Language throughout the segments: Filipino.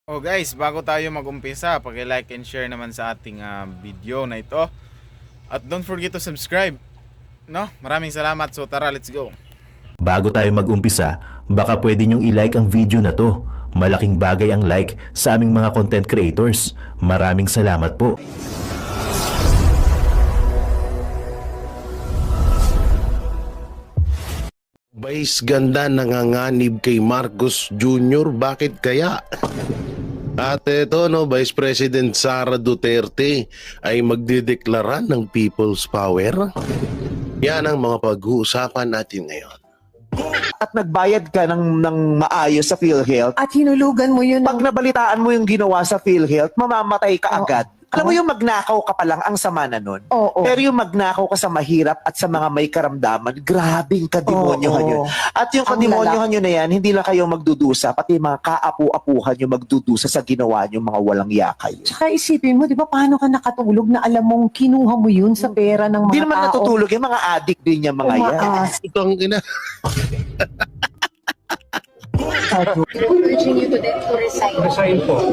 Oh guys, bago tayo mag-umpisa, paki-like and share naman sa ating video na ito. At don't forget to subscribe. No? Maraming salamat. So tara, let's go. Bago tayo mag-umpisa, baka pwede nyong i-like ang video na to. Malaking bagay ang like sa aming mga content creators. Maraming salamat po. Vice ganda nanganganib kay Marcos Jr. Bakit kaya? At ito, Vice President Sara Duterte ay magdedeklara ng People's Power. Yan ang mga pag-uusapan natin ngayon. At nagbayad ka ng maayos sa PhilHealth, At hinulugan mo yun. pag nabalitaan mo yung ginawa sa PhilHealth, mamamatay ka Oo. agad. Alam mo yung magnakaw ka pa lang, ang sama na nun. Oo. Pero yung magnakaw ka sa mahirap at sa mga may karamdaman, grabing kademonyohan Oo. yun. At yung Ang kademonyohan yun na yan, hindi lang kayo magdudusa, pati mga kaapu-apuhan yung magdudusa sa ginawa nyo, mga walang yakay. Tsaka isipin mo, di ba, paano ka nakatulog na alam mong kinuha mo yun sa pera ng mga Hindi naman tao? natutulog yung mga addict din yung mga yan. Umaas. Itong ina. Urging you to resign. Resign po.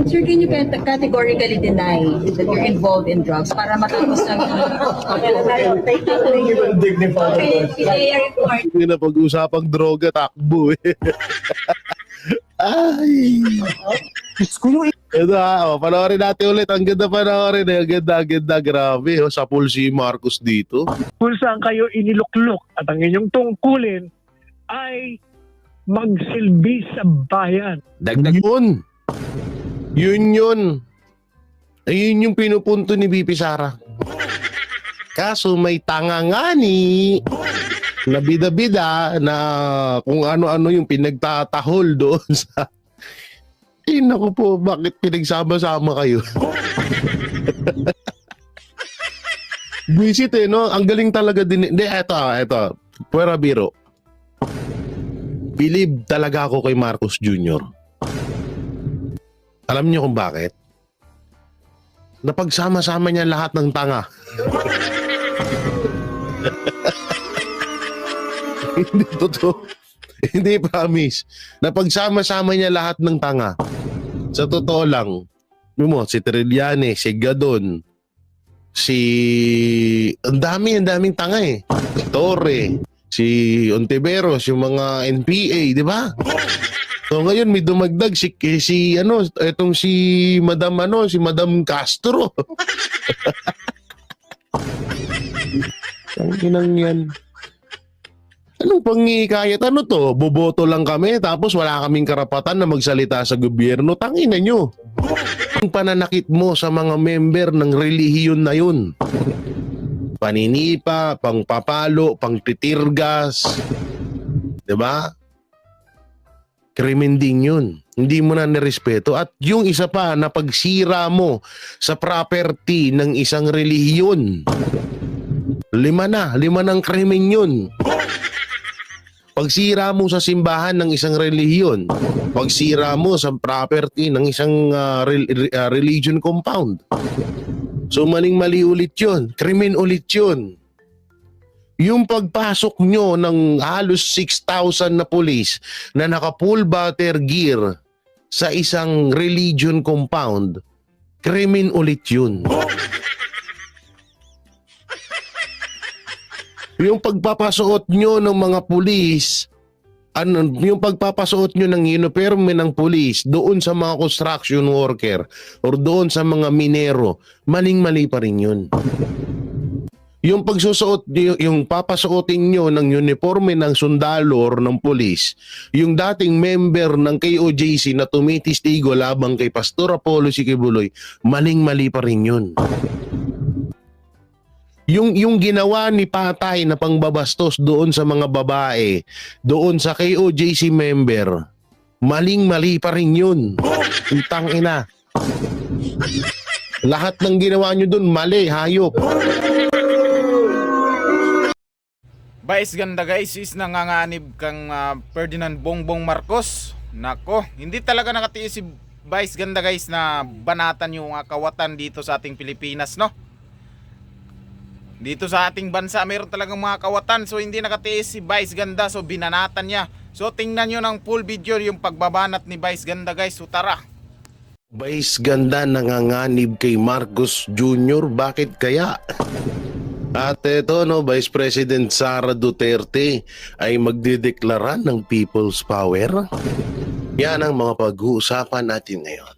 Sir, can you categorically deny that you're involved in drugs para matapos ng Dignified. PIA report? Hindi na pag-usapang droga, takbo eh. Ay! Diyos ko yung Ito panoorin natin ulit. Ang ganda panoorin eh. Ang ganda. Grabe, sa pool si Marcos dito. Kung saan kayo iniluklok at ang inyong tungkulin ay magsilbi sa bayan. Yun. Ayun yung pinupunto ni BP Sara. Kaso may tangangani na bida-bida na kung ano-ano yung pinagtatahol doon sa... naku po, bakit pinagsama-sama kayo? Visit no? Ang galing talaga din. Hindi, eto. Puwera biro. Believe talaga ako kay Marcos Jr. Alam niyo kung bakit? Napagsama-sama niya lahat ng tanga. Hindi totoo. Hindi, promise. Napagsama-sama niya lahat ng tanga. Sa totoo lang, si Trillanes, si Gadon, ang daming tanga eh. Si Torre, si Ontiveros, yung mga NPA, di ba? So ngayon may dumagdag si Madam Castro. Ang inang yan. Anong pangikayat? Ano to? Boboto lang kami tapos wala kaming karapatan na magsalita sa gobyerno. Tangina nyo. Ang pananakit mo sa mga member ng relihiyon na yun. Paninipa, pangpapalo, pangtitirgas. Diba? Krimen din yun. Hindi mo na nirespeto. At yung isa pa na pagsira mo sa property ng isang relihiyon. Lima ng krimen yun. Pagsira mo sa simbahan ng isang relihiyon, pagsira mo sa property ng isang religion compound. So maling-mali ulit yun. Krimen ulit yun. Yung pagpasok nyo ng halos 6,000 na pulis na naka-full battle gear sa isang religion compound, krimen ulit yun. Yung pagpapasuot nyo ng mga pulis, yung pagpapasuot nyo ng uniforme ng pulis doon sa mga construction worker or doon sa mga minero, maling-mali pa rin yun. Yung pagsusuot, yung papasuotin nyo ng uniforme ng sundalo or ng pulis, yung dating member ng KOJC na tumitistigo labang kay Pastor Apollo Sikibuloy, maling-mali pa rin yun. Yung ginawa ni Patay na pangbabastos doon sa mga babae, doon sa KOJC member, maling-mali pa rin yun. Utang ina. Lahat ng ginawa nyo doon, mali, hayop. Vice ganda guys, is nanganganib kang Ferdinand Bongbong Marcos. Nako, hindi talaga nakatiis si Vice ganda guys na banatan yung kawatan dito sa ating Pilipinas, no? Dito sa ating bansa, mayroon talagang mga kawatan. So hindi nakatiis si Vice Ganda, so binanatan niya. So tingnan nyo ng full video yung pagbabanat ni Vice Ganda guys. So tara. Vice Ganda nanganganib kay Marcos Jr. Bakit kaya? At ito, no, Vice President Sara Duterte ay magdedeklara ng People's Power. Yan ang mga pag-uusapan natin ngayon.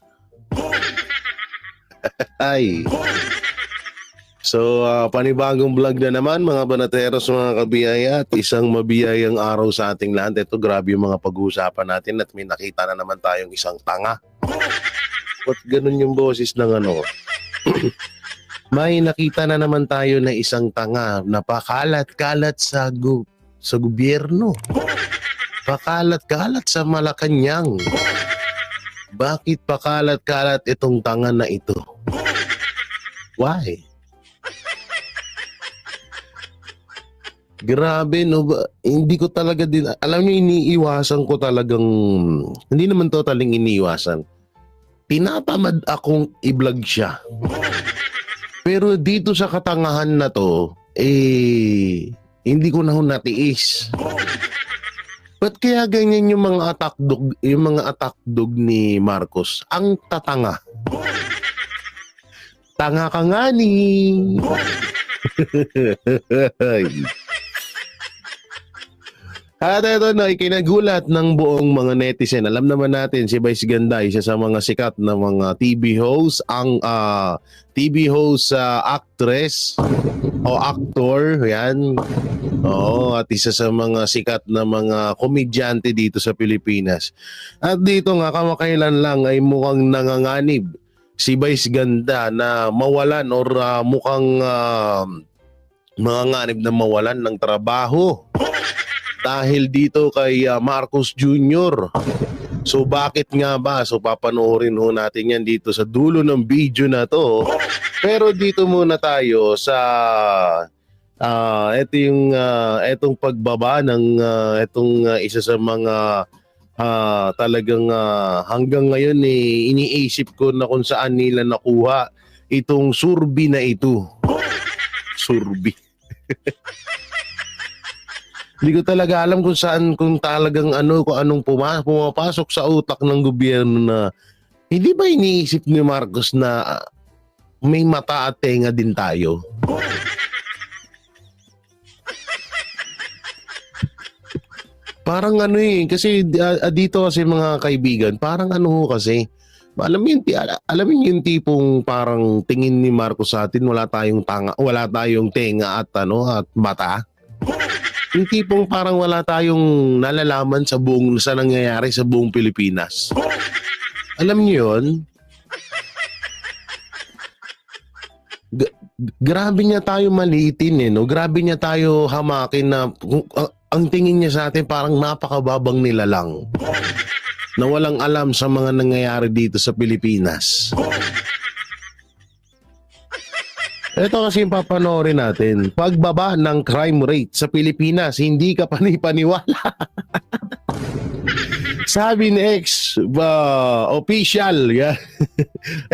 Ay. So, panibagong vlog na naman mga banateros, mga kabiyaya, at isang mabiyayang araw sa ating lahat. Ito, grabe yung mga pag-uusapan natin at may nakita na naman tayong isang tanga. Ba't ganun yung boses ng ano? May nakita na naman tayo na isang tanga na pakalat-kalat sa gobyerno. Pakalat-kalat sa Malacanang. Bakit pakalat-kalat itong tanga na ito? Why? Grabe, no? Hindi ko talaga din, alam niyo, iniiwasan ko talagang, hindi naman totaling iniiwasan. Tinatamad akong i-vlog siya. Pero dito sa katangahan na to, hindi ko na natiis. Ba't kaya ganyan yung mga attack dog ni Marcos? Ang tatanga. Tanga ka nga ni. At ito na, ikinagulat ng buong mga netizen. Alam naman natin si Vice Ganda, isa sa mga sikat na mga TV host, ang TV host, actress o actor, yan. Oo, at isa sa mga sikat na mga komedyante dito sa Pilipinas. At dito nga, kamakailan lang ay mukhang nanganganib si Vice Ganda na mawalan or mukhang manganganib na mawalan ng trabaho. Dahil dito kay Marcos Jr. So bakit nga ba? So papanoorin ho natin yan dito sa dulo ng video na to. Pero dito muna tayo sa etong pagbaba ng isa sa mga talagang hanggang ngayon iniisip ko na kung saan nila nakuha itong surbi na ito. Surbi. Hindi ko talaga alam kung saan, kung talagang kung anong pumapasok sa utak ng gobyerno na hindi ba iniisip ni Marcos na may mata at tenga din tayo? Parang kasi dito kasi mga kaibigan, parang kasi, alam mo yung tipong parang tingin ni Marcos sa atin, wala tayong tenga at at mata. Yung tipong parang wala tayong nalalaman sa nangyayari sa buong Pilipinas. Alam niyo yun? Grabe niya tayo maliitin no? Grabe niya tayo hamakin na ang tingin niya sa atin parang napakababang nila lang. Na walang alam sa mga nangyayari dito sa Pilipinas. Ito kasi yung papanoorin natin. Pagbaba ng crime rate sa Pilipinas, hindi ka panipaniwala. Sabi ni official. Yeah.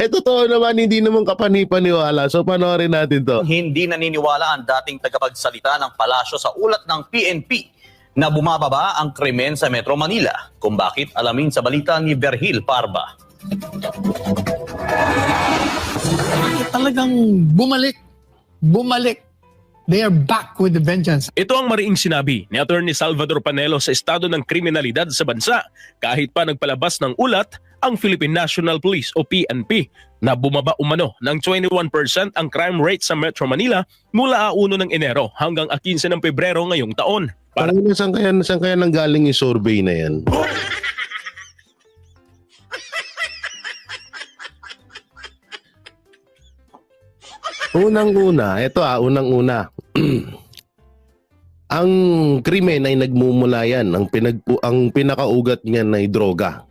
Totoo naman, hindi naman kapanipaniwala. So panoorin natin to. Hindi naniniwala ang dating tagapagsalita ng palasyo sa ulat ng PNP na bumababa ang krimen sa Metro Manila. Kung bakit, alamin sa balita ni Berhil Parba. Talagang bumalik. They are back with the vengeance. Ito ang mariing sinabi ni Attorney Salvador Panelo sa estado ng kriminalidad sa bansa kahit pa nagpalabas ng ulat ang Philippine National Police o PNP na bumaba umano ng 21% ang crime rate sa Metro Manila mula 1 ng Enero hanggang 15 ng Pebrero ngayong taon. Saan kaya nanggaling yung survey na yan? Unang-una, ang krimen ay nagmumula yan, ang pinakaugat niyan ay droga.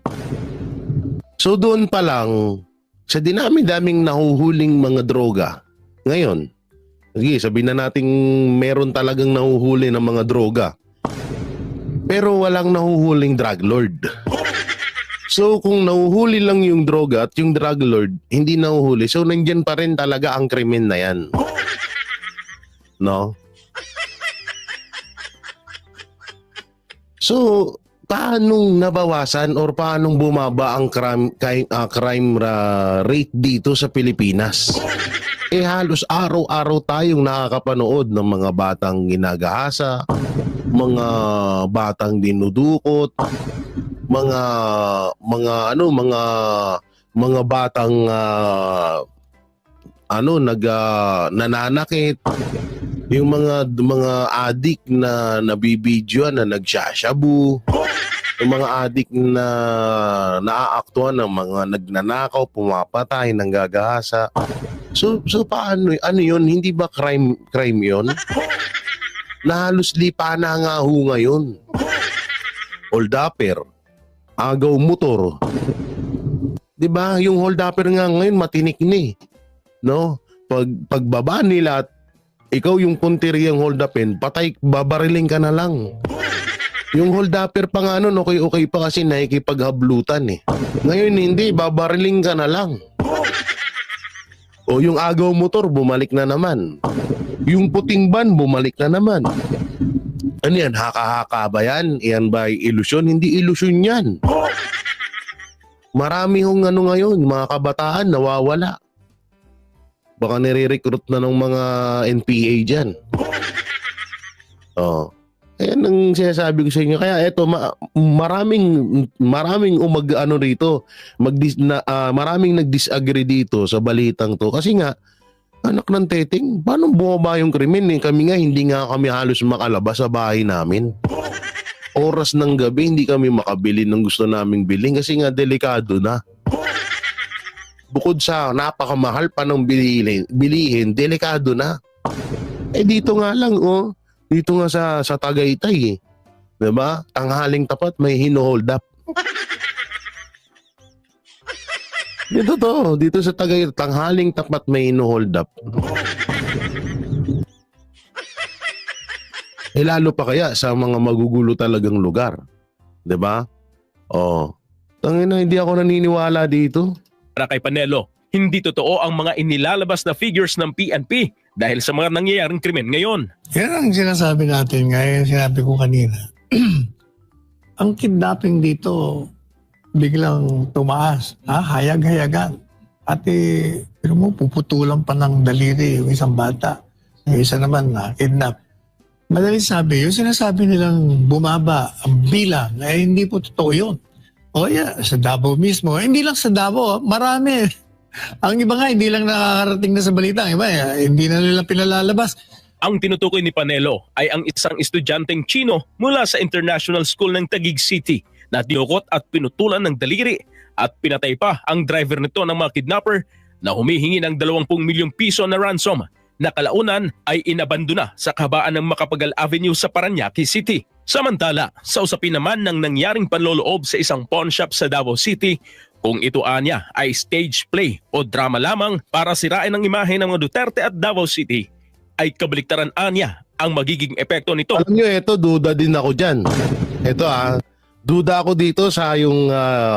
So doon pa lang, sa dinami-daming nahuhuling mga droga, ngayon, sabihin na natin meron talagang nahuhuli ng mga droga, pero walang nahuhuling drug lord. So kung nahuhuli lang yung droga at yung drug lord hindi nahuhuli, so nandyan pa rin talaga ang krimen na yan. No? So, paanong nabawasan or paanong bumaba ang crime rate dito sa Pilipinas? Halos araw-araw tayong nakakapanood ng mga batang ginagahasa, mga batang dinudukot, mga batang nananakit, yung mga adik na nabibidyoan na nagsashabu, yung mga adik na naaaktuhan ng mga nagnanakaw, pumapatay, nanggagahasa. So paano, ano yun? Hindi ba crime yun? Na halos lipa na nga ho ngayon. Hold-upper, agaw motor. Diba? Yung hold-upper nga ngayon matinik ni. No? Pagbaba nila at ikaw yung puntiriyang hold-upin, patay, babariling ka na lang. Yung hold-upper pa nga nun, okay pa kasi nakikipaghablutan eh. Ngayon hindi, babariling ka na lang. O yung agaw motor, bumalik na naman. Yung puting van, bumalik na naman. Ano yan? Haka-haka ba yan? Yan ba ilusyon? Hindi ilusyon yan. Marami hong ngayon, mga kabataan nawawala. Baka nire-recruit na ng mga NPA dyan. Oh. Ayan ang sinasabi ko sa inyo. Kaya eto, maraming rito. Maraming nag-disagree dito sa balitang to. Kasi nga, anak ng teteng, paano bumaba yung krimen? Kami nga, hindi nga kami halos makalabas sa bahay namin. Oras ng gabi, hindi kami makabili ng gusto naming biling kasi nga delikado na. Bukod sa napakamahal pa ng bilihin, delikado na. Dito nga lang, dito nga sa Tagaytay, diba? Tanghaling tapat, may hino-hold up. Dito sa Tagaytay, tanghaling tapat, may hino-hold up. Lalo pa kaya sa mga magugulo talagang lugar. Diba? Tangina, hindi ako naniniwala dito. Para kay Panelo, hindi totoo ang mga inilalabas na figures ng PNP dahil sa mga nangyayaring krimen ngayon. Yan ang sinasabi natin ngayon, sinabi ko kanina. Ang kidnapping dito, biglang tumaas, hayag-hayagan. At pero mo, puputulan pa ng daliri yung isang bata. Yung isa naman na kidnap. Madaling sabi, yung sinasabi nilang bumaba ang bilang, hindi po totoo yun. Sa Davao mismo. Hindi lang sa Davao, marami. Ang iba nga, hindi lang nakakarating na sa balita. Ang iba, hindi na nila pinalalabas. Ang tinutukoy ni Panelo ay ang isang estudyanteng Chino mula sa International School ng Taguig City na dinukot at pinutulan ng daliri at pinatay pa ang driver nito ng mga kidnapper na humihingi ng 20 milyong piso na ransom na kalaunan ay inabandona sa kahabaan ng Macapagal Avenue sa Parañaque City. Samantala, sa usapin naman ng nangyaring panloloob sa isang pawn shop sa Davao City, kung ito anya ay stage play o drama lamang para sirain ang imahe ng mga Duterte at Davao City, ay kabaliktaran anya ang magiging epekto nito. Alam nyo, duda din ako dyan. Duda ako dito sa yung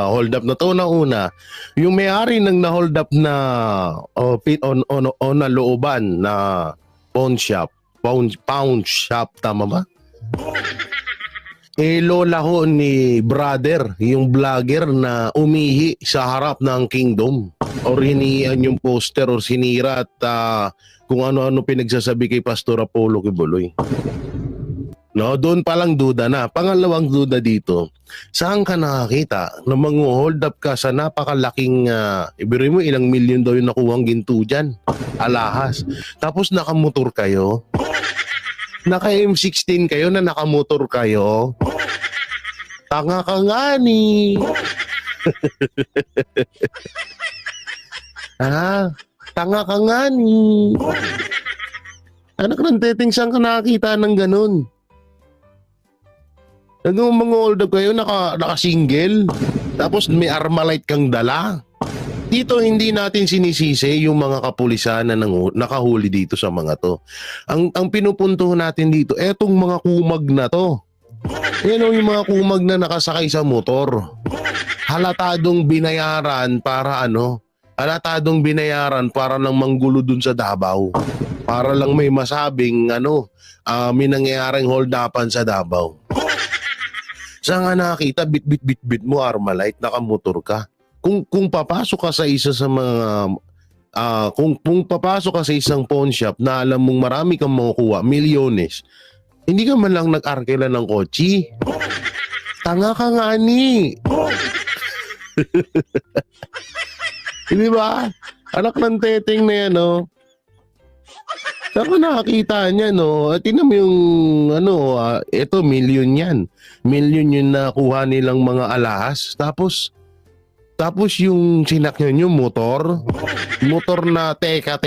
hold up na to na una. Yung may-ari ng na-hold up na na looban na pawn shop, tama ba? Lola ho ni brother, yung vlogger na umihi sa harap ng kingdom. Or hinihian yung poster or sinira at kung ano-ano pinagsasabi kay Pastor Apollo Kibuloy. No, doon pa lang duda na. Pangalawang duda dito, saan ka nakakita na mag-hold up ka sa napakalaking, ibigay mo ilang milyon daw yung nakuhang ginto dyan, alahas. Tapos nakamotor kayo, naka M16 kayo na nakamotor kayo, tanga ka nga ni. Tanga ka nga ni. Anak ng teteng, saan ka nakakita ng ganun? Naging mga hold up kayo, naka-single, tapos may Armalite kang dala. Dito hindi natin sinisisi yung mga kapulisan na nakahuli dito sa mga to. Ang pinupunto natin dito, etong mga kumag na to. Yan yung mga kumag na nakasakay sa motor. Halatadong binayaran para halatadong binayaran para nang manggulo dun sa Davao. para lang may masabing may nangyayaring hold-upan sa Davao. Saan nga nakakita, bit mo Armalite, nakamotor ka. Kung papasok ka sa isa sa mga kung papasok ka sa isang pawn shop na alam mong marami kang makukuha, milyones, hindi ka man lang nag-arkela ng kotse. Tanga ka nga ni. Di ba? Anak ng teteng na yan, no? Saan ka nakakita niya, no? Tingnan mo yung, ito, milyon yan. Milyon yung nakuha nilang mga alahas. Tapos yung sinakyan yung motor na teka.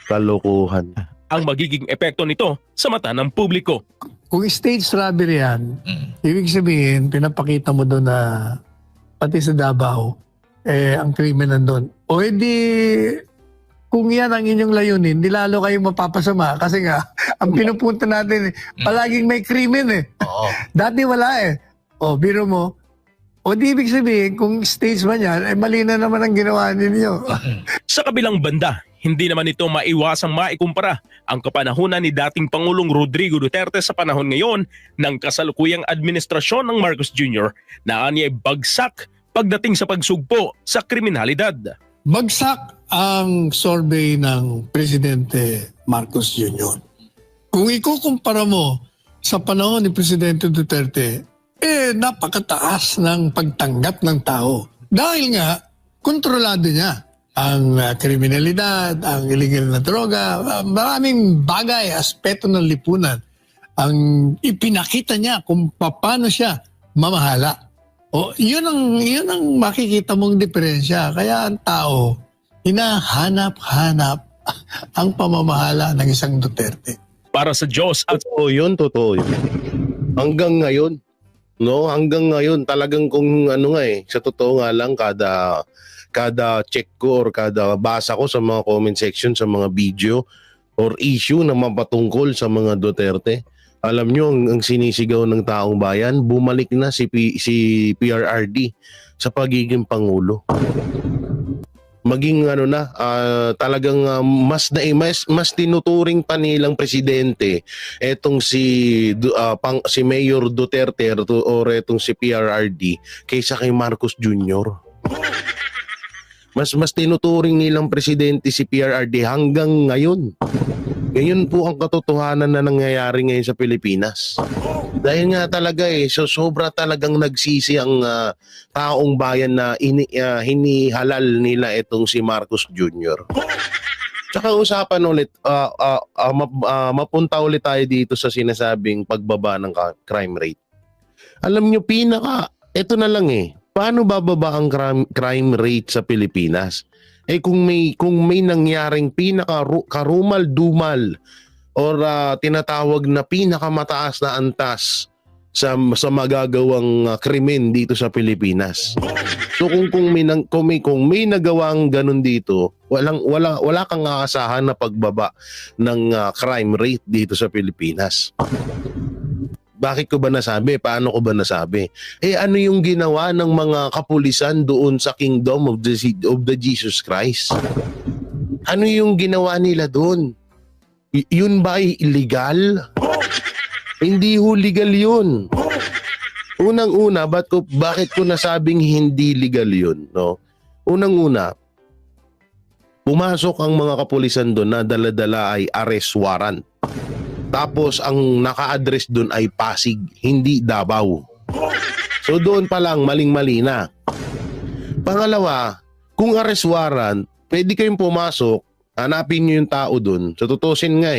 Kalokohan. Ang magiging epekto nito sa mata ng publiko. Kung stage robbery yan, ibig sabihin, pinapakita mo doon na pati sa Davao, ang krimen nandun. O edi, kung yan ang inyong layunin, di lalo kayong mapapasama. Kasi nga, ang pinupunta natin, palaging may krimen eh. Dati wala eh. O, biro mo, o di ibig sabihin, kung stage man yan, mali na naman ang ginawa ninyo. Sa kabilang banda, hindi naman ito maiwasang maikumpara ang kapanahunan ni dating Pangulong Rodrigo Duterte sa panahon ngayon ng kasalukuyang administrasyon ng Marcos Jr. na anya'y bagsak pagdating sa pagsugpo sa kriminalidad. Bagsak ang survey ng Presidente Marcos Jr. Kung ikukumpara mo sa panahon ni Presidente Duterte, napakataas ng pagtanggap ng tao. Dahil nga, kontrolado niya ang kriminalidad, ang illegal na droga, maraming bagay, aspeto ng lipunan. Ang ipinakita niya kung paano siya mamahala. O, yun ang makikita mong diferensya. Kaya ang tao, hinahanap-hanap ang pamamahala ng isang Duterte. Para sa Diyos at Totoo yun. Hanggang ngayon, no? Hanggang ngayon, talagang kung sa totoo nga lang, kada check ko or kada basa ko sa mga comment section, sa mga video or issue na mapatungkol sa mga Duterte, alam nyo, ang sinisigaw ng taong bayan, bumalik na si PRRD sa pagiging Pangulo. Maging talagang mas tinuturing pa nilang presidente etong si Mayor Duterte or etong si PRRD kaysa kay Marcos Jr. Mas tinuturing nilang presidente si PRRD hanggang ngayon. Ngayon po ang katotohanan na nangyayari ngayon sa Pilipinas. Dahil nga talaga sobra talagang nagsisi ang taong bayan na hinihalal nila itong si Marcos Jr. Tsaka usapan ulit, mapunta ulit tayo dito sa sinasabing pagbaba ng crime rate. Alam nyo, ito na lang paano bababa ang crime rate sa Pilipinas? Kung may nangyaring pinaka-karumal-dumal or tinatawag na pinakamataas na antas sa magagawang krimen dito sa Pilipinas. So kung may nagawang ganun dito, wala kang aasahan na pagbaba ng crime rate dito sa Pilipinas. Bakit ko ba nasabi? Paano ko ba nasabi? Ano yung ginawa ng mga kapulisan doon sa Kingdom of the Jesus Christ? Ano yung ginawa nila doon? Yun ba ay illegal? Hindi legal yun. Unang-una, bakit ko nasabing hindi legal yun? No? Unang-una, pumasok ang mga kapulisan doon na dala-dala ay arrest warrant. Tapos ang naka-address doon ay Pasig, hindi Davao. So doon pa lang maling-mali na. Pangalawa, kung arrest warrant, pwede kayong pumasok, hanapin nyo yung tao doon. So tutusin nga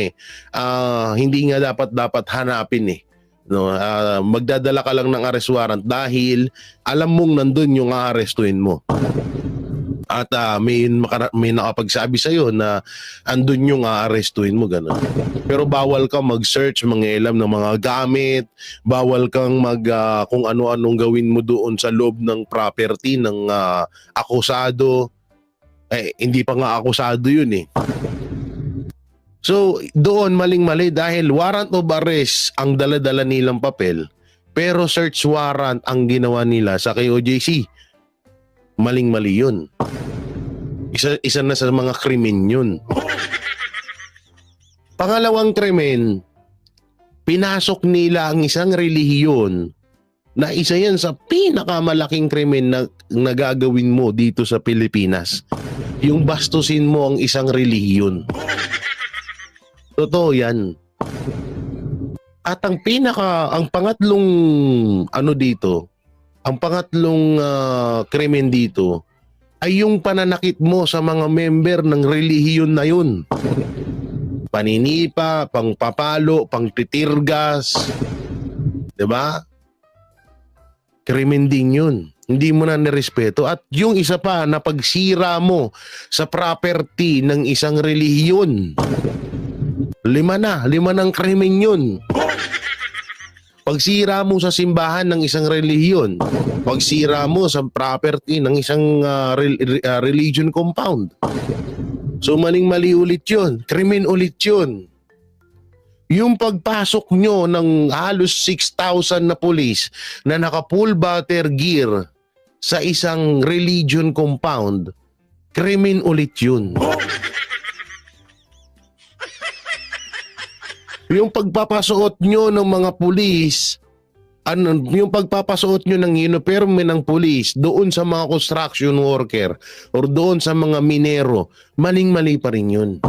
hindi nga dapat hanapin No, magdadala ka lang ng arrest warrant dahil alam mong nandun yung aarestuhin mo. At may nakapagsabi sa'yo na andun yung aarestuhin mo, gano'n. Pero bawal kang mag-search, mangialam ng mga gamit, bawal kang kung ano-anong gawin mo doon sa loob ng property ng akusado. Hindi pa nga akusado yun So, doon maling-mali dahil warrant of arrest ang dala-dala nilang papel, pero search warrant ang ginawa nila sa KOJC. Maling-mali yun. Isa na sa mga krimen yun. Pangalawang krimen, pinasok nila ang isang relihiyon na isa yan sa pinakamalaking krimen na gagawin mo dito sa Pilipinas. Yung bastusin mo ang isang relihiyon. Totoo yan. At ang pangatlong krimen dito ay yung pananakit mo sa mga member ng relihiyon na yun. Paninipa, pangpapalo, pangtitirgas. 'Di ba? Krimen din yun. Hindi mo na nirespeto. At yung isa pa na pagsira mo sa property ng isang relihiyon. 5 ng krimen yun. Pagsira mo sa simbahan ng isang relihiyon, pagsira mo sa property ng isang religion compound. So maling-mali ulit yun. Krimen ulit yun. Yung pagpasok nyo ng halos 6,000 na pulis na naka-full battle gear sa isang religion compound, krimen ulit yun. Yung pagpapasuot nyo ng mga pulis, yung pagpapasuot nyo ng uniforme ng pulis doon sa mga construction worker or doon sa mga minero, maling-mali pa rin yun.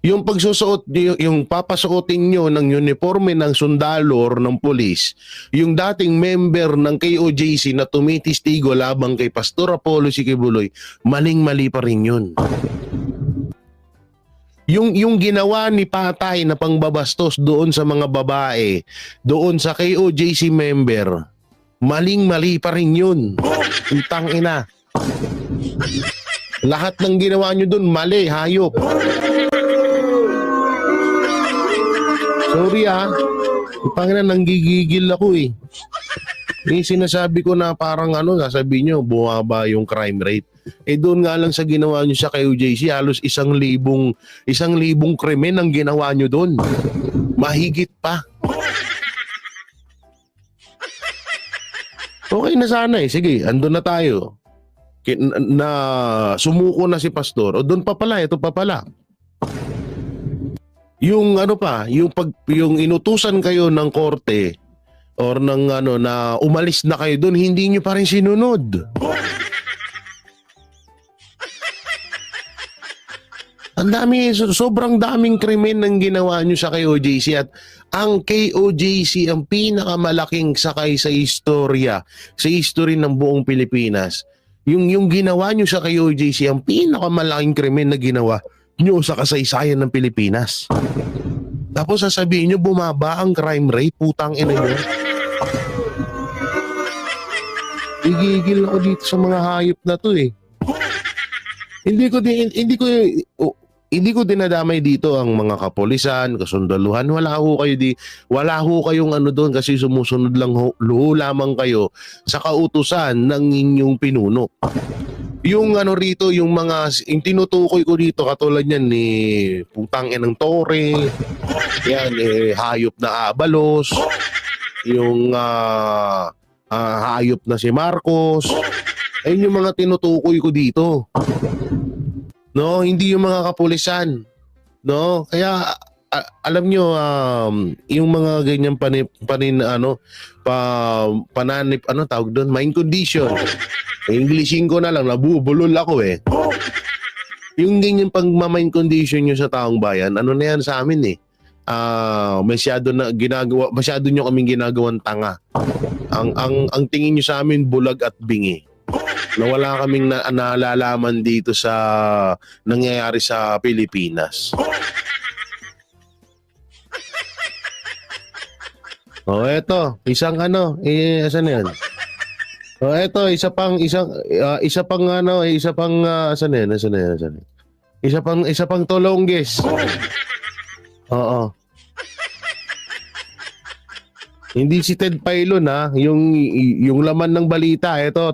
Yung pagsusuot, yung papasuotin nyo ng uniforme ng sundalo or ng pulis, yung dating member ng KOJC na tumitistigo labang kay Pastor Apollo Sikibuloy, maling-mali pa rin yun. Yung ginawa ni Patay na pangbabastos doon sa mga babae, doon sa KOJC member, maling-mali pa rin yun. Utang ina. Lahat ng ginawa nyo doon, mali, hayop. Sorry Pangina, nanggigigil ako eh. Yung sinasabi ko na parang sasabihin nyo, bumaba yung crime rate. Doon nga lang sa ginawa nyo sa KOJC, halos 1,000 krimen ang ginawa nyo doon. Mahigit pa. Okay na sana eh. Sige, andun na tayo. Na sumuko na si Pastor. O doon pa pala, ito pa pala. Yung yung inutusan kayo ng korte or ng na umalis na kayo doon, hindi nyo pa rin sinunod. Ang dami, sobrang daming krimen ng ginawa nyo sa KOJC at ang KOJC ang pinakamalaking sakay sa istorya, sa history ng buong Pilipinas. Yung ginawa nyo sa KOJC ang pinakamalaking krimen na ginawa nyo sa kasaysayan ng Pilipinas. Tapos sasabihin nyo bumaba ang crime rate, putang ina nyo. Igigil ako dito sa mga hayop na to eh. Hindi ko dinadamay dito ang mga kapolisan, kasundaluhan. Wala ho kayong doon kasi sumusunod lang lamang kayo sa kautusan ng inyong pinuno. Yung rito, yung tinutukoy ko dito katulad niyan ni putang inang Tore, yan hayop na Abalos, yung hayop na si Marcos. Ayun yung mga tinutukoy ko dito. No, hindi yung mga kapulisan. No, kaya alam nyo, yung mga ganyan pananip, tawag doon, mind condition. Englishin ko na lang, nabubulol ako eh. Yung ganyan pag-mind condition nyo sa taong bayan, na yan sa amin eh. Masyado nyo kaming ginagawang tanga. Ang tingin nyo sa amin, bulag at bingi. Na wala kaming nalalaman dito sa nangyayari sa Pilipinas. Eto, isang asan na yan? Eto, isa pang Tolongges. Oo. Hindi si Ted Pailon yung laman ng balita, ito.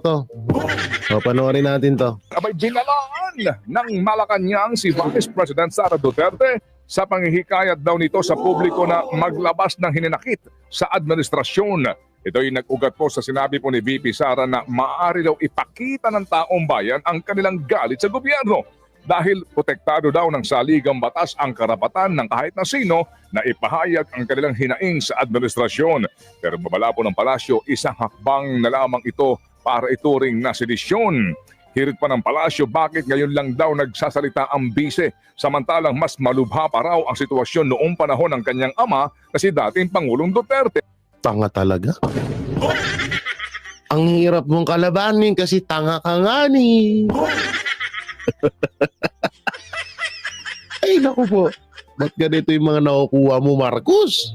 Panoorin natin to. Abay binalaan ng Malacanang si Vice President Sara Duterte sa panghihikayat daw nito sa publiko na maglabas ng hinanakit sa administrasyon. Ito ay nag-ugat po sa sinabi po ni VP Sara na maaari daw ipakita ng taong bayan ang kanilang galit sa gobyerno. dahil protektado daw ng saligang batas ang karapatan ng kahit na sino na ipahayag ang kanilang hinaing sa administrasyon. Pero babala po ng palasyo, isang hakbang na lamang ito para ituring na sedisyon. Hirit pa ng palasyo, bakit ngayon lang daw nagsasalita ang bise samantalang mas malubha pa raw ang sitwasyon noong panahon ng kanyang ama na si dating Pangulong Duterte. Tanga talaga. Ang hirap mong kalabanin kasi tanga ka nga ni. Ay naku po, ba't ganito yung mga nakukuha mo, Marcos?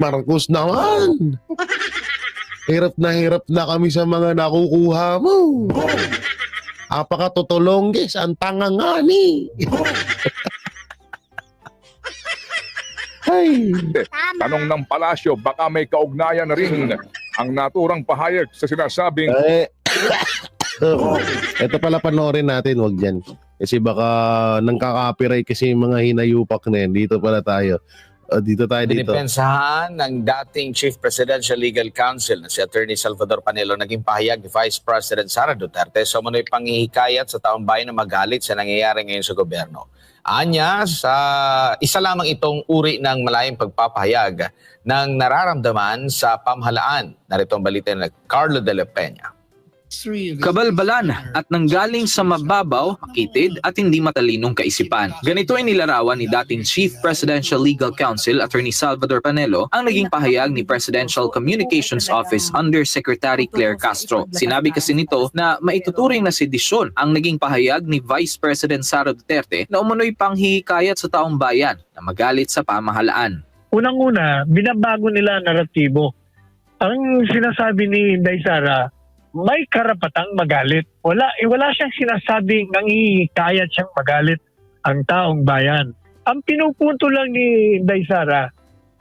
Marcos naman. Hirap na kami sa mga nakukuha mo. Apakatutulongges, ang tanga nga ni. Ay. Tanong ng palasyo, baka may kaugnayan na rin ang naturang pahayag sa sinasabing Ito pala panoorin natin, wag dyan. Kasi baka nang copyright kasi yung mga hinayupak na yan. Dito pala tayo. Dito tayo dito. Dinipensahan ng dating Chief Presidential Legal Counsel na si Attorney Salvador Panelo naging pahayag ni Vice President Sara Duterte sa umano'y panghihikayat sa taong bayan na magalit sa nangyayari ngayon sa gobyerno. Anya, sa isa lamang itong uri ng malayang pagpapahayag ng nararamdaman sa pamahalaan. Narito ang balita ni Carlo de la Peña. Kabalbalan at nanggaling sa mababaw, makitid at hindi matalinong kaisipan. Ganito ay nilarawan ni dating Chief Presidential Legal Counsel Attorney Salvador Panelo ang naging pahayag ni Presidential Communications Office Undersecretary Claire Castro. Sinabi kasi nito na maituturing na sedisyon ang naging pahayag ni Vice President Sara Duterte na umano'y panghihikayat sa taong bayan na magalit sa pamahalaan. Unang-una, binabago nila ang naratibo. Ang sinasabi ni Inday Sara, may karapatang magalit. Wala siyang sinasabing nanghihikayat siyang magalit ang taong bayan. Ang pinupunto lang ni Inday Sara,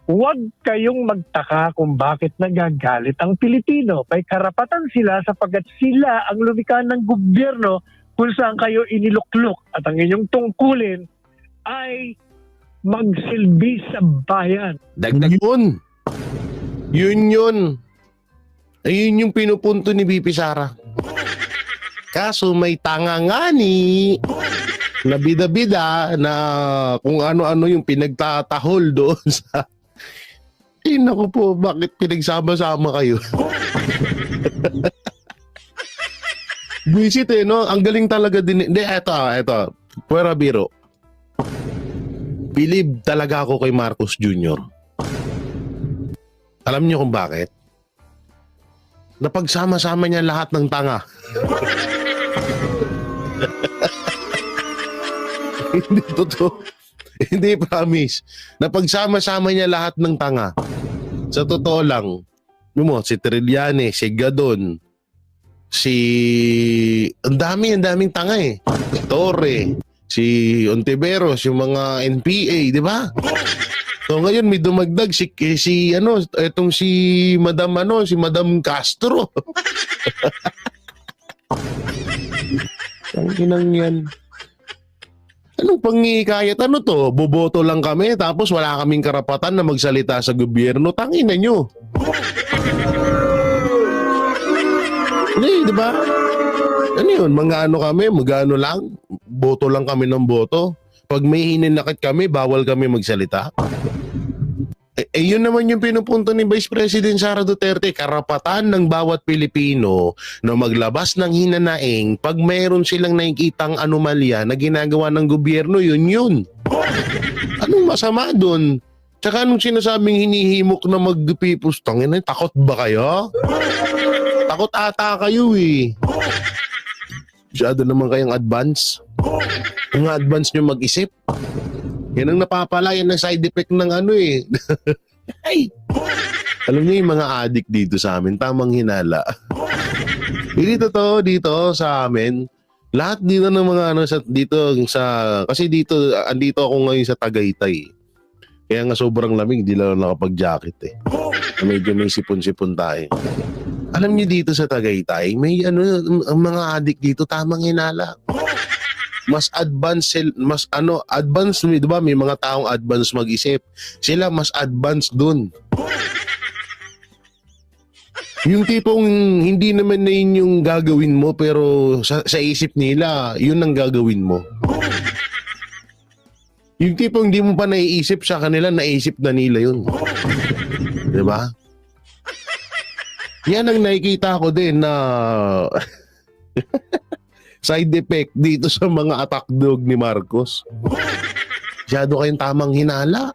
huwag kayong magtaka kung bakit nagagalit ang Pilipino. May karapatan sila sapagkat sila ang lumikha ng gobyerno kung saan kayo iniluklok at ang inyong tungkulin ay magsilbi sa bayan. Yun. Ayun yung pinupunto ni BP Sara. Kaso may tanga nga ni na bida-bida na kung ano-ano yung pinagtatahol doon sa... Naku po, bakit pinagsama-sama kayo? Visit no? Ang galing talaga din. Hindi, eto. Puwera biro. Believe talaga ako kay Marcos Jr. Alam niyo kung bakit? Napagsama-sama niya lahat ng tanga. Hindi totoo. Hindi, promise. Napagsama-sama niya lahat ng tanga. Sa totoo lang, si Trillanes, si Gadon, ang daming tanga eh. Torre, si Ontiveros, yung mga NPA, di ba? So ngayon may dumagdag si Madam Castro. Ang inang yan. Anong panghihikayat? Ano to? Boboto lang kami tapos wala kaming karapatan na magsalita sa gobyerno. Tangina nyo. Hindi, di ba? Ano yun? Mga lang. Boto lang kami ng boto. Pag may hininakit kami, bawal kami magsalita. Yun naman yung pinupunto ni Vice President Sara Duterte, karapatan ng bawat Pilipino na maglabas ng hinanaing pag mayroon silang nakikitang anomalya na ginagawa ng gobyerno, yun. Anong masama doon? Tsaka anong sinasabing hinihimok na magpipus, tangina, takot ba kayo? Takot ata kayo eh. Masyado naman kayong advance. Ang advance nyo mag-isip. Yan ang napapalayan ng side effect ng Ay! Alam niyo yung mga addict dito sa amin, tamang hinala. Dito sa amin, lahat dito ng mga kasi andito ako ngayon sa Tagaytay. Kaya nga sobrang lamig, di lang nakapag-jacket eh. Medyo may sipon-sipon tayo. Alam niyo dito sa Tagaytay, may ang mga addict dito, tamang hinala. Mas advance, di ba? May mga taong advance mag-isip. Sila mas advance dun. Yung tipong hindi naman na yun yung gagawin mo pero sa isip nila, yun ang gagawin mo. Yung tipong hindi mo pa naiisip sa kanila, naisip na nila yun. Diba? Yan ang nakikita ko din na side effect dito sa mga attack dog ni Marcos. Masyado kayong tamang hinala.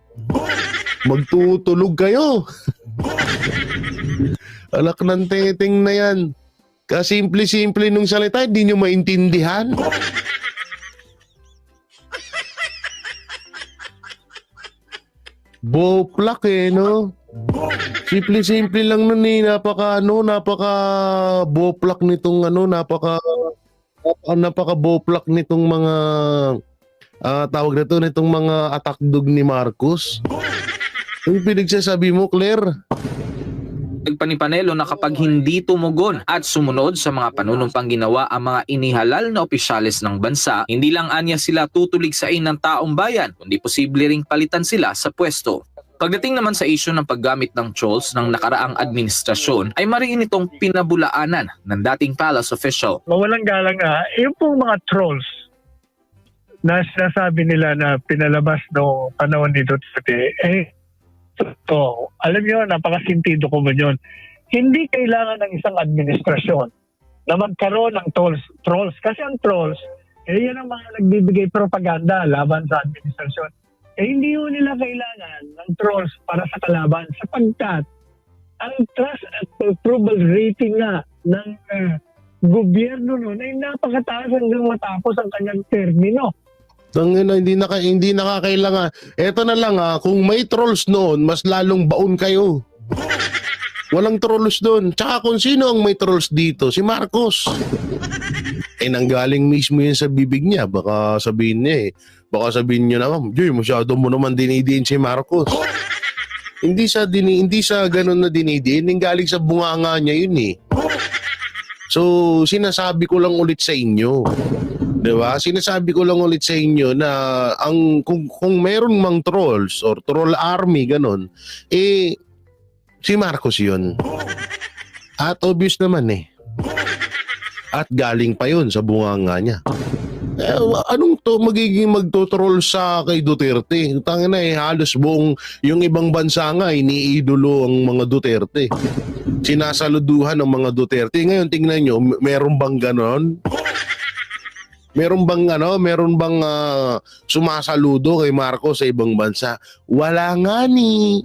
Magtutulog kayo. Alak ng teteng na yan. Kasimple-simple nung salita, hindi nyo maintindihan. Boplak no? Simple-simple lang nun napaka boplak nitong napaka boplak nitong mga tawag na to, nitong mga attack dog ni Marcos. Yung pinagsasabi mo, Claire? Nagpanipanelo na kapag hindi tumugon at sumunod sa mga panunumpang ginawa ang mga inihalal na opisyales ng bansa, hindi lang anya sila tutuligsain ng taong bayan, kundi posible ring palitan sila sa pwesto. Pagdating naman sa isyu ng paggamit ng trolls ng nakaraang administrasyon, ay mariin itong pinabulaanan ng dating palace official. Mawalang galang nga, yung pong mga trolls na sinasabi nila na pinalabas noong panahon ni Duterte, alam niyo, napakasintido ko mo yun. Hindi kailangan ng isang administrasyon na magkaroon ng trolls. Kasi ang trolls, yan ang mga nagbibigay propaganda laban sa administrasyon. Hindi yun nila kailangan ng trolls para sa kalaban sapagkat ang trust at approval rating nga ng gobyerno noon ay napakataas hanggang matapos ang kanyang termino. Hindi nakakailangan. Eto na lang kung may trolls noon, mas lalong baon kayo. Walang trolls doon. Tsaka kung sino ang may trolls dito, si Marcos. Nanggaling mismo yan sa bibig niya. Baka sabihin niya naman, Joy, masyado mo naman dinidiin si Marcos. Hindi sa ganun na dinidiin. Nanggaling sa bunganga niya yun eh. So, sinasabi ko lang ulit sa inyo. Diba? Sinasabi ko lang ulit sa inyo na kung meron mang trolls or troll army ganon, si Marcos yun. At obvious naman At galing pa yun sa bunganga niya. Anong magiging magtotroll sa kay Duterte? Tangina halos buong yung ibang bansa nga iniidolo ang mga Duterte. Sinasaluduhan ng mga Duterte. Ngayon tingnan nyo, meron bang ganon? Meron bang sumasaludo kay Marcos sa ibang bansa? Wala nga ni.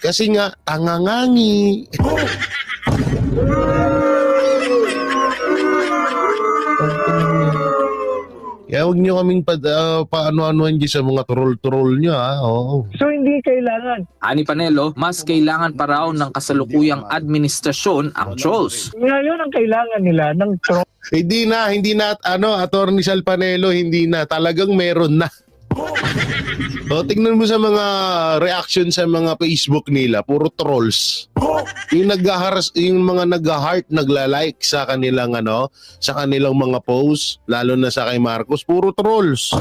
Kasi nga, tanga nga ni. Kaya huwag nyo kaming paano-anuhan dyan sa mga troll-troll nyo Oo. So hindi kailangan. Ani Panelo, mas kailangan pa raw ng kasalukuyang administrasyon ang trolls. Ngayon ang kailangan nila ng trolls. Hindi na, Attorney Sal Panelo, hindi na. Talagang meron na. Tingnan mo sa mga reaction sa mga Facebook nila, puro trolls. Yung mga nag-heart, nagla-like sa kanilang mga post, lalo na sa kay Marcos, puro trolls.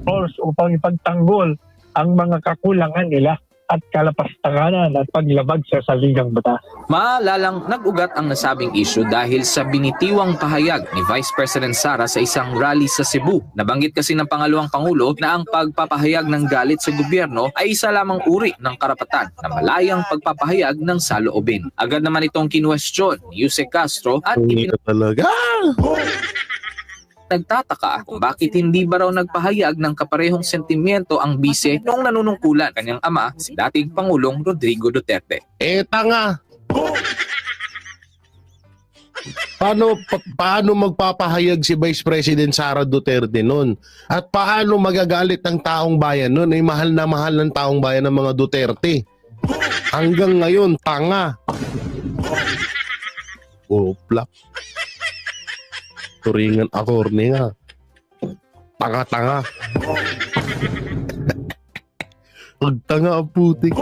Trolls upang ipagtanggol ang mga kakulangan nila at kalapastanganan at paglabag sa saligang batas. Maalalang nag-ugat ang nasabing issue dahil sa binitiwang pahayag ni Vice President Sara sa isang rally sa Cebu. Nabanggit kasi ng pangalawang Pangulo na ang pagpapahayag ng galit sa gobyerno ay isa lamang uri ng karapatan na malayang pagpapahayag ng saloobin. Agad naman itong kinwestiyon ni Jose Castro at talaga. Nagtataka kung bakit hindi ba raw nagpahayag ng kaparehong sentimiento ang bise noong nanunungkulan kanyang ama, si dating Pangulong Rodrigo Duterte. Tanga! Paano magpapahayag si Vice President Sara Duterte noon? At paano magagalit ang taong bayan noon? Mahal na mahal ng taong bayan ng mga Duterte. Hanggang ngayon, tanga. Plak. Turingan attorney nga. Tanga-tanga. Pagtanga ang putik.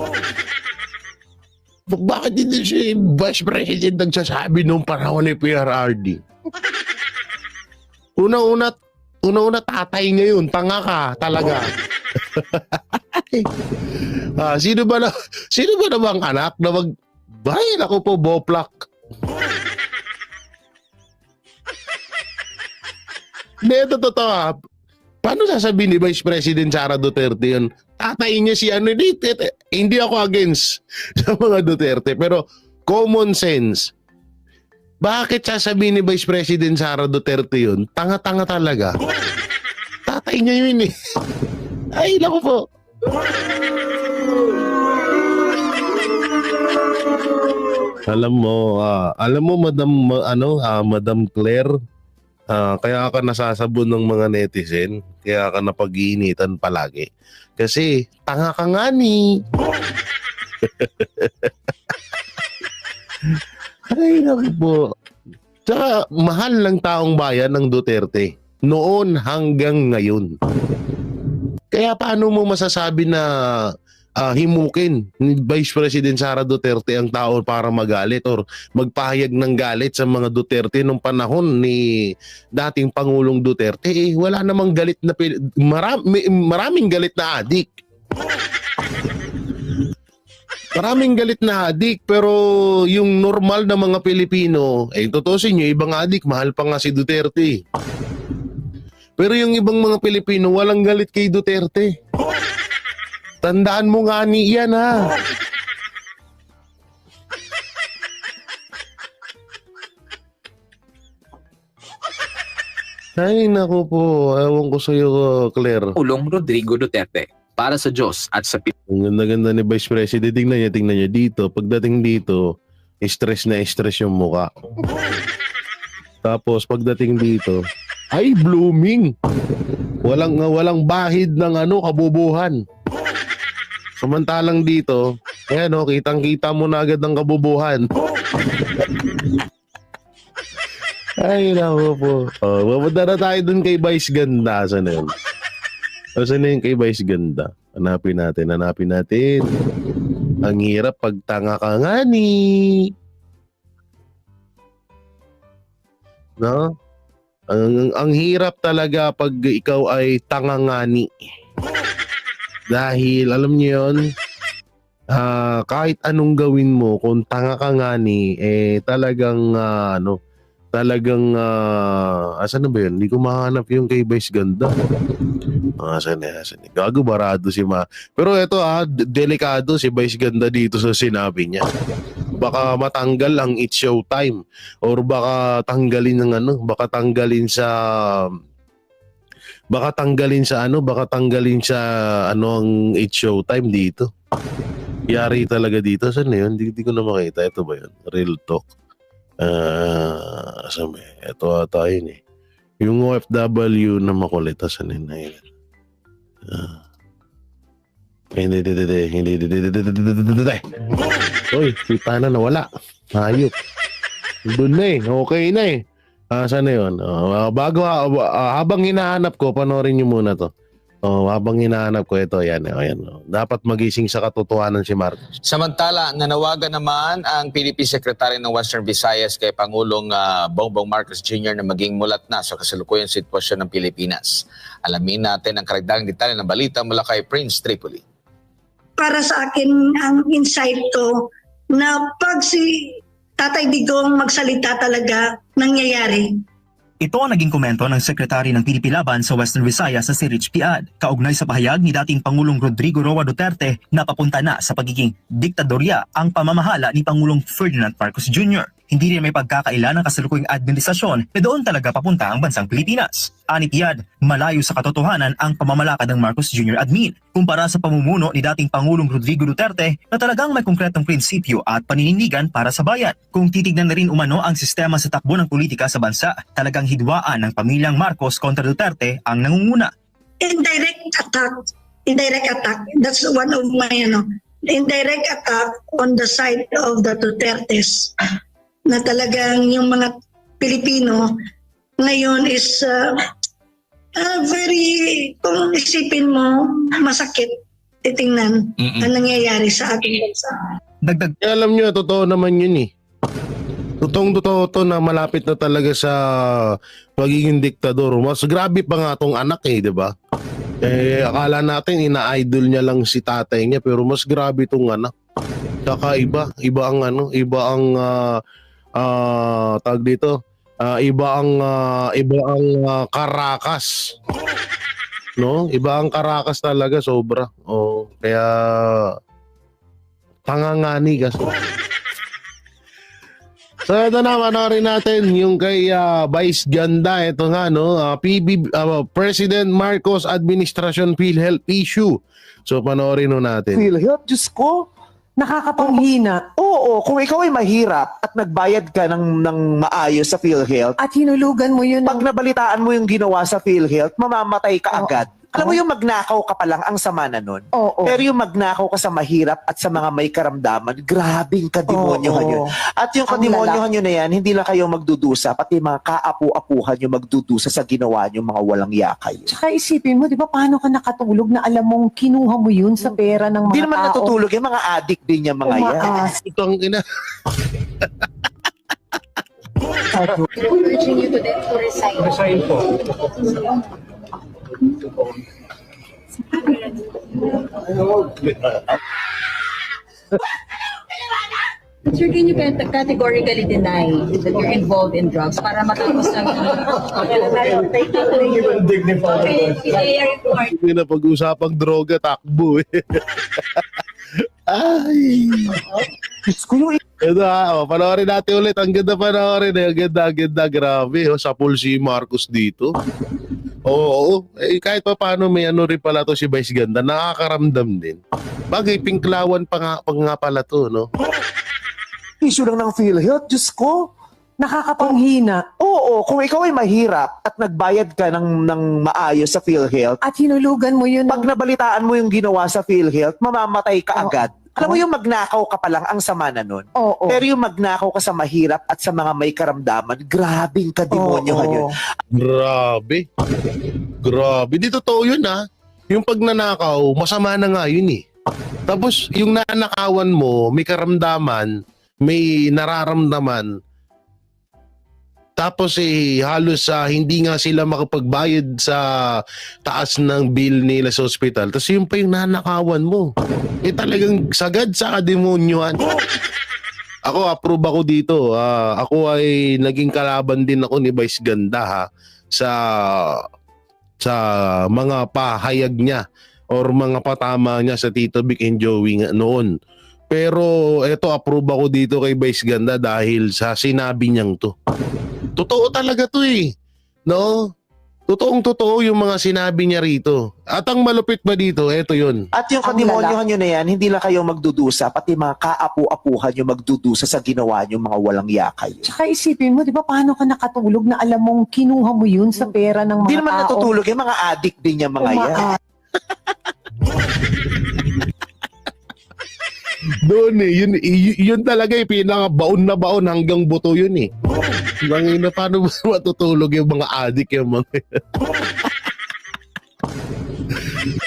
Bakit hindi si Vice President nagsasabi nung panahon ni PRRD? Una-una tatay ngayon. Tanga ka talaga. Sino ba na bang anak na bayan ako po, Boplak? Ito totoo Paano sasabihin ni Vice President Sara Duterte yun? Tatay niya si ano, hindi ako against sa mga Duterte, pero common sense. Bakit sasabihin ni Vice President Sara Duterte yun? Tanga-tanga talaga. Tatay niya yun eh. Ay, naku po. Alam mo Madam Claire, kaya ka nasasabon ng mga netizen, kaya ka napag-iinitan palagi. Kasi tanga ka nga ni. Ay, naku po. Tsaka mahal ng taong bayan ng Duterte noon hanggang ngayon. Kaya paano mo masasabi na himukin ni Vice President Sara Duterte ang tao para magalit or magpahayag ng galit sa mga Duterte nung panahon ni dating Pangulong Duterte? Wala namang galit na maraming galit na adik. Maraming galit na adik, pero yung normal na mga Pilipino, tutusin nyo, ibang adik, mahal pa nga si Duterte. Pero yung ibang mga Pilipino, walang galit kay Duterte. Tandaan mo nga ni yan, ha. Ay, naku po. Ewan ko sa'yo, Claire. Pulong Rodrigo Duterte para sa Diyos at sa Ang ganda-ganda ni Vice President. Tingnan niya dito. Pagdating dito, stress na stress yung muka. Tapos pagdating dito, ay blooming. Walang bahid ng kabubuhan. Samantalang dito, ayan kitang-kita mo na agad ang kabubuhan. Ay, naku po. Mapunta na tayo dun kay Vice Ganda. Saan na yun? Saan na yun kay Vice Ganda? Hanapin natin. Ang hirap pag tanga ka nga ni. No? Ang hirap talaga pag ikaw ay tanga nga ni. Dahil, alam niyo yun, kahit anong gawin mo, kung tanga ka nga ni, talagang, asan na ba yun? Hindi ko mahanap yung kay Vice Ganda. Asan na. Gago, barado si Ma. Pero ito, delikado si Vice Ganda dito sa sinabi niya. Baka matanggal ang It's Showtime. Or baka tanggalin baka tanggalin sa ang It's Showtime dito. Yari talaga dito. Saan na yun? Hindi ko na makita. Ito ba yun? Real Talk. Sabi, ito ata yun eh. Yung OFW na makulit. Saan yun na yun? Hindi. Uy, kita na nawala. Hayop. Doon na eh. Okay na eh. Saan na yun? Habang hinahanap ko, panoorin nyo muna to. Habang hinahanap ko ito, yan. Dapat magising sa katotohanan si Marcos. Samantala, nanawagan naman ang PNP Secretary ng Western Visayas kay Pangulong Bongbong Marcos Jr. na maging mulat na sa kasalukuyang sitwasyon ng Pilipinas. Alamin natin ang karagdagang detalye ng balita mula kay Prince Tripoli. Para sa akin, ang insight ko na pag si Tatay Digong magsalita talaga, nangyayari. Ito ang naging komento ng Sekretary ng PNP Laban sa Western Visayas sa si Rich Piad, kaugnay sa pahayag ni dating Pangulong Rodrigo Roa Duterte na papunta na sa pagiging diktadorya ang pamamahala ni Pangulong Ferdinand Marcos Jr. Hindi rin may pagkakaila ng kasalukuyang administrasyon na doon talaga papunta ang bansang Pilipinas. Ani Piad, malayo sa katotohanan ang pamamalakad ng Marcos Jr. admin kumpara sa pamumuno ni dating Pangulong Rodrigo Duterte na talagang may konkretong prinsipyo at paninindigan para sa bayan. Kung titignan na rin umano ang sistema sa takbo ng politika sa bansa, talagang hidwaan ng pamilyang Marcos kontra Duterte ang nangunguna. Indirect attack, that's one of my indirect attack on the side of the Dutertes. Na talagang yung mga Pilipino ngayon is very, kung isipin mo, masakit titingnan ang nangyayari sa ating bansa. Dagdag. Alam nyo, totoo naman yun eh. Totoo to na malapit na talaga sa pagiging diktador. Mas grabe pa nga tong anak di ba? Akala natin ina-idol niya lang si tatay niya, pero mas grabe tong anak. Saka iba ang tawag dito, iba ang karakas No? Iba ang Caracas talaga, sobra. Oh, kaya tangangani kasi. So ito na, panoorin natin yung kay Vice Ganda. Ito nga, no? President Marcos Administration PhilHealth issue. So panoorin nun natin. PhilHealth, Diyos ko. Nakakapanghina. Oo, kung ikaw ay mahirap at nagbayad ka ng maayos sa PhilHealth, At hinulugan mo yun. pag nabalitaan mo yung ginawa sa PhilHealth, mamamatay ka agad. Alam mo yung magnakaw ka pa lang, ang sama na nun. Oo. Pero yung magnakaw ka sa mahirap at sa mga may karamdaman, grabing kademonyohan yun. At yung Ang kademonyohan yun na yan, hindi lang kayo magdudusa, pati mga kaapu-apuhan yung magdudusa sa ginawa nyo, mga walang yakay. Tsaka isipin mo, di ba, paano ka nakatulog na alam mong kinuha mo yun sa pera ng mga Hindi naman tao? natutulog yung mga addict din yung mga yan. Itong ina. Urging you to then to resign. Resign po. Sir, can you categorically deny that you're involved in drugs para matapos lang Hindi na pag-usapang droga, takbo eh. Ay. Ito panoorin natin ulit. Ang ganda panoorin eh. Ang ganda. Grabe. Sa pool si Marcos dito. Oo. Kahit pa paano may ano rin pala to si Vice Ganda. Nakakaramdam din. Bagay, pinklawan pa nga pala to, no? Issue lang ng PhilHealth, Diyos ko. Nakakapanghina. Oo, kung ikaw ay mahirap at nagbayad ka ng maayos sa PhilHealth, At hinulugan mo yun. pag nabalitaan mo yung ginawa sa PhilHealth, mamamatay ka agad. Alam mo yung magnakaw ka pa lang, ang sama na nun. Oo. Pero yung magnakaw ka sa mahirap at sa mga may karamdaman, grabing kademonyohan yun. Grabe. Di totoo yun ha. Yung pagnanakaw, masama na nga yun eh. Tapos yung nanakawan mo, may karamdaman, may nararamdaman, tapos halos hindi nga sila makapagbayad sa taas ng bill nila sa ospital. Tapos yun pa yung nanakawan mo. Talagang sagad sa kademonyohan. Ako, approve ako dito. Ako ay naging kalaban din ako ni Vice Ganda ha, sa mga pahayag niya or mga patama niya sa Tito Vic and Joey noon. Pero eto, approve ako dito kay Vice Ganda dahil sa sinabi niyang to. Totoo talaga to eh. No? Totoong-totoo yung mga sinabi niya rito. At ang malupit ba dito, eto yun. At yung kademonyohan nyo na yan, hindi lang kayo magdudusa, pati mga kaapu-apuhan yung magdudusa sa ginawa nyo, mga walang yakay. Tsaka isipin mo, di ba, paano ka nakatulog na alam mong kinuha mo yun sa pera ng mga Hindi naman tao? natutulog yung mga addict din yung mga yan. Doon yun talaga pinaka baon na baon hanggang buto yun eh. Bangina, paano ba matutulog yung mga adik yung mga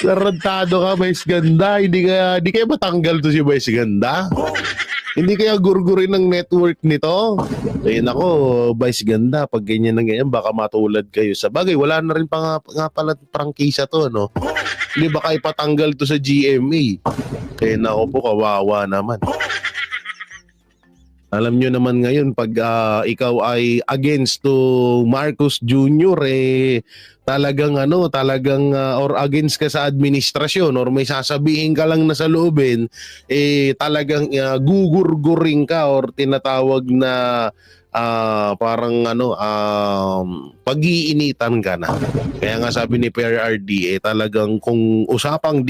Sarantado ka, Vice Ganda. Hindi kaya matanggal to si Vice Ganda? Hindi kaya gurgurin ng network nito? Ayun ako, Vice Ganda, pag ganyan na ganyan, baka matulad kayo. Sa bagay, wala na rin pa nga pala prangkisa to, no? Hindi baka ipatanggal to sa GMA. Kaya nako po, kawawa naman. Alam nyo naman ngayon, pag ikaw ay against to Marcos Jr., talagang or against ka sa administrasyon or may sasabihin ka lang na sa loobin, talagang gugurguring ka or tinatawag na parang pag-iinitan ka na. Kaya nga sabi ni PRRD, talagang kung usapang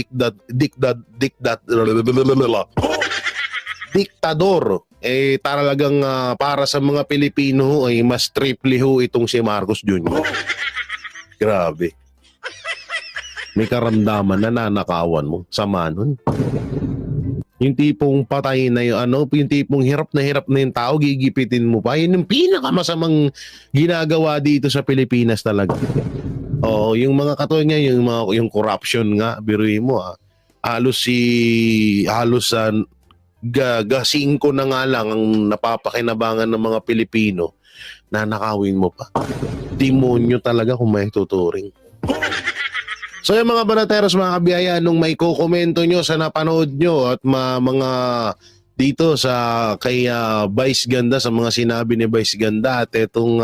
diktador, talagang para sa mga Pilipino ay mas triple ho itong si Marcos Jr. Grabe. May karamdaman na nanakawan mo. Sama nun. Yung tipong patay na yung tipong hirap na yung tao, gigipitin mo pa. Yun yung pinakamasamang ginagawa dito sa Pilipinas talaga. Oo, yung mga katulad niya, yung corruption nga, biruin mo halos gasingko na nga lang ang napapakinabangan ng mga Pilipino, nanakawin mo pa. Demonyo talaga kung may tuturing. So yung mga banateros, mga kabiyaya, nung may kukomento nyo sa napanood nyo at mga dito sa kay Vice Ganda, sa mga sinabi ni Vice Ganda at itong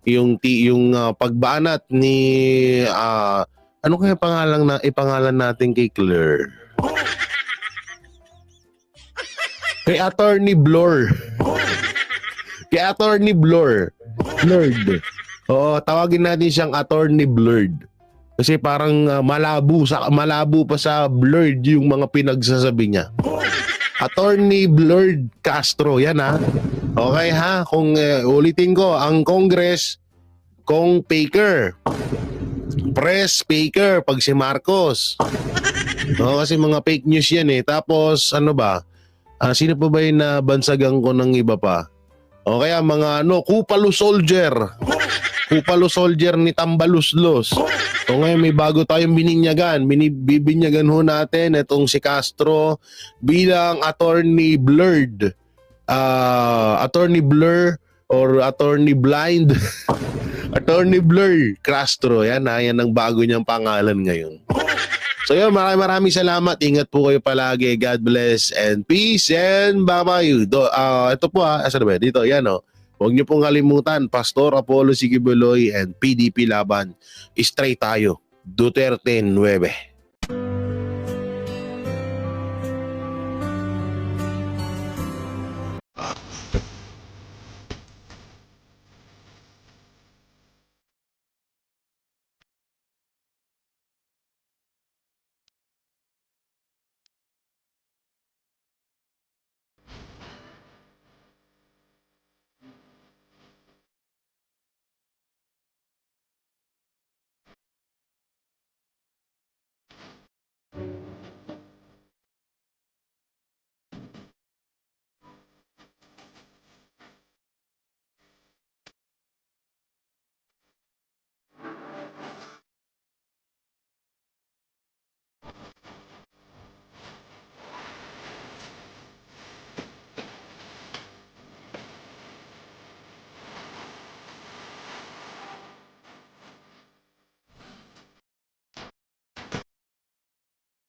yung pagbanat ni Ano kaya ipangalan natin kay Claire? Kay Attorney Blur. Kay Attorney Blur. Blurred. Oo, tawagin natin siyang Attorney Blurred. Kasi parang malabo pa sa blurred yung mga pinagsasabi niya. Attorney Blurred Castro, yan ha. Okay ha, kung ulitin ko, ang Congress, Kong Paker. Press Paker, pag si Marcos. No, kasi mga fake news yan eh. Tapos ano ba? Sino pa ba yung nabansagan ko ng iba pa? O kaya mga Kupalo Soldier. Kupalo Soldier ni Tambaluslos. So ngayon may bago tayong bininyagan. Bibinyagan ho natin itong si Castro bilang Attorney Blurred. Attorney Blur or Attorney Blind. Attorney Blur Castro. Yan ang bago niyang pangalan ngayon. So yun, maraming salamat. Ingat po kayo palagi. God bless and peace and bye-bye. Ito po asan ba? Dito, yan o. Huwag niyo pong kalimutan, Pastor Apollo Sigibuloy and PDP Laban. Straight tayo. Duterte 9.